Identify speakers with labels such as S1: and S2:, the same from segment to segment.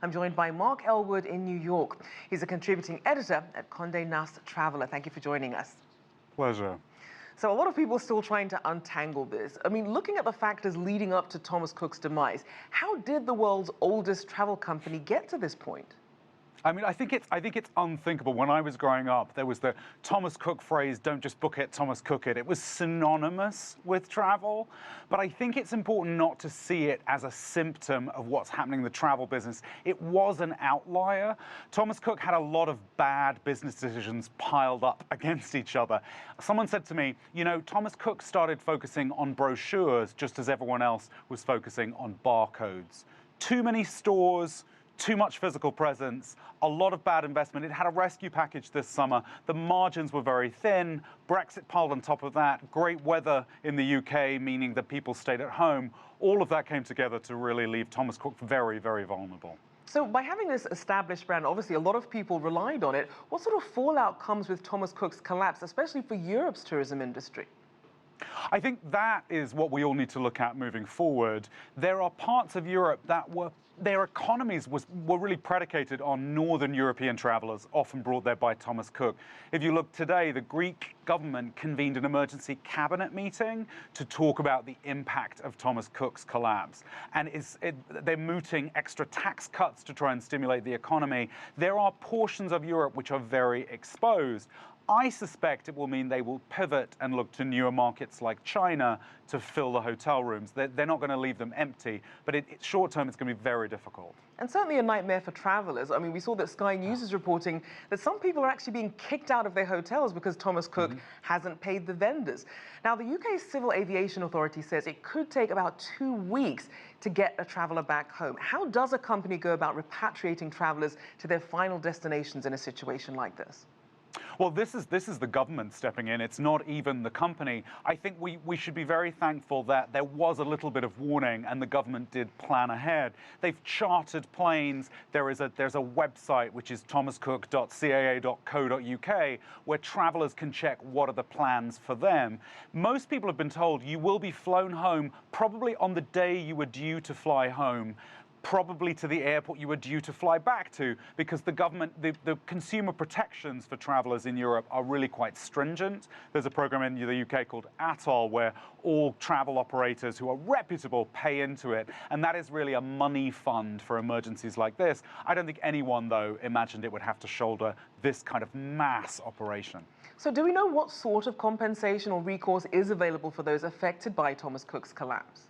S1: I'm joined by Mark Ellwood in New York. He's a contributing editor at Conde Nast Traveler. Thank you for joining us.
S2: Pleasure.
S1: So a lot of people are still trying to untangle this. I mean, looking at the factors leading up to Thomas Cook's demise, how did the world's oldest travel company get to this point?
S2: I mean, I think it's unthinkable. When I was growing up, there was the Thomas Cook phrase, "Don't just book it, Thomas Cook it." It was synonymous with travel. But I think it's important not to see it as a symptom of what's happening in the travel business. It was an outlier. Thomas Cook had a lot of bad business decisions piled up against each other. Someone said to me, you know, Thomas Cook started focusing on brochures just as everyone else was focusing on barcodes. Too many stores, too much physical presence, a lot of bad investment. It had a rescue package this summer. The margins were very thin. Brexit piled on top of that. Great weather in the UK, meaning that people stayed at home. All of that came together to really leave Thomas Cook very, very vulnerable.
S1: So by having this established brand, obviously a lot of people relied on it. What sort of fallout comes with Thomas Cook's collapse, especially for Europe's tourism industry?
S2: I think that is what we all need to look at moving forward. There are parts of Europe that their economies were really predicated on Northern European travelers, often brought there by Thomas Cook. If you look today, the Greek government convened an emergency cabinet meeting to talk about the impact of Thomas Cook's collapse. And they're mooting extra tax cuts to try and stimulate the economy. There are portions of Europe which are very exposed. I suspect it will mean they will pivot and look to newer markets like China to fill the hotel rooms. They're not going to leave them empty, but short term, it's going to be very difficult.
S1: And certainly a nightmare for travelers. I mean, we saw that Sky News is reporting that some people are actually being kicked out of their hotels because Thomas Cook hasn't paid the vendors. Now, the UK's Civil Aviation Authority says it could take about 2 weeks to get a traveller back home. How does a company go about repatriating travellers to their final destinations in a situation like this?
S2: Well, this is the government stepping in. It's not even the company. I think we should be very thankful that there was a little bit of warning and the government did plan ahead. They've chartered planes. There's a website, which is thomascook.caa.co.uk, where travelers can check what are the plans for them. Most people have been told you will be flown home probably on the day you were due to fly home, probably to the airport you were due to fly back to, because the government, the consumer protections for travelers in Europe are really quite stringent. There's a program in the UK called Atoll, where all travel operators who are reputable pay into it, and that is really a money fund for emergencies like this. I don't think anyone, though, imagined it would have to shoulder this kind of mass operation.
S1: So do we know what sort of compensation or recourse is available for those affected by Thomas Cook's collapse?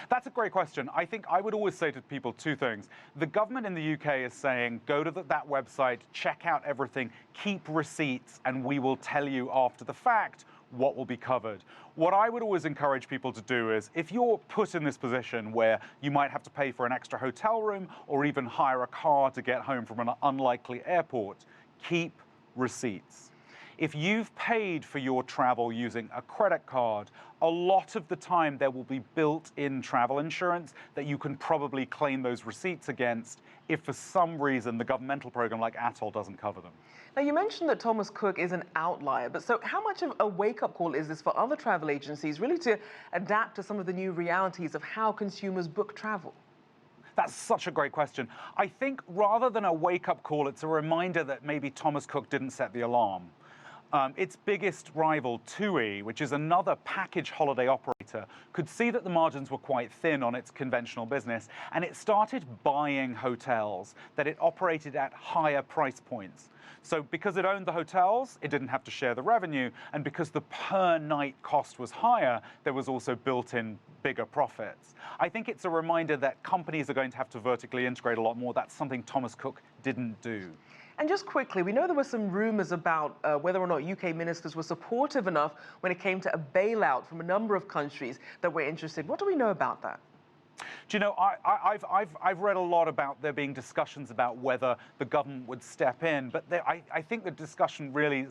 S2: That's a great question. I think I would always say to people two things. The government in the UK is saying, go to that website, check out everything, keep receipts, and we will tell you after the fact what will be covered. What I would always encourage people to do is, if you're put in this position where you might have to pay for an extra hotel room or even hire a car to get home from an unlikely airport, keep receipts. If you've paid for your travel using a credit card, a lot of the time there will be built-in travel insurance that you can probably claim those receipts against if for some reason the governmental program like Atoll doesn't cover them.
S1: Now, you mentioned that Thomas Cook is an outlier, but so how much of a wake-up call is this for other travel agencies, really to adapt to some of the new realities of how consumers book travel?
S2: That's such a great question. I think rather than a wake-up call, it's a reminder that maybe Thomas Cook didn't set the alarm. Its biggest rival, TUI, which is another package holiday operator, could see that the margins were quite thin on its conventional business, and it started buying hotels that it operated at higher price points. So because it owned the hotels, it didn't have to share the revenue, and because the per night cost was higher, there was also built-in bigger profits. I think it's a reminder that companies are going to have to vertically integrate a lot more. That's something Thomas Cook didn't do.
S1: And just quickly, we know there were some rumours about whether or not UK ministers were supportive enough when it came to a bailout from a number of countries that were interested. What do we know about that?
S2: Do you know, I've read a lot about there being discussions about whether the government would step in, but I think the discussion really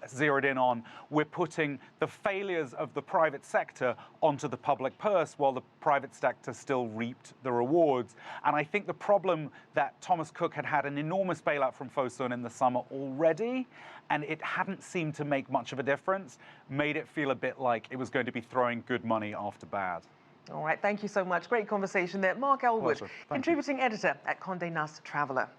S2: zeroed in on we're putting the failures of the private sector onto the public purse while the private sector still reaped the rewards. And I think the problem that Thomas Cook had an enormous bailout from Fosun in the summer already, and it hadn't seemed to make much of a difference, made it feel a bit like it was going to be throwing good money after bad.
S1: All right, thank you so much. Great conversation there. Mark Ellwood,
S2: Pleasure. Thank you.
S1: contributing editor at Conde Nast Traveler.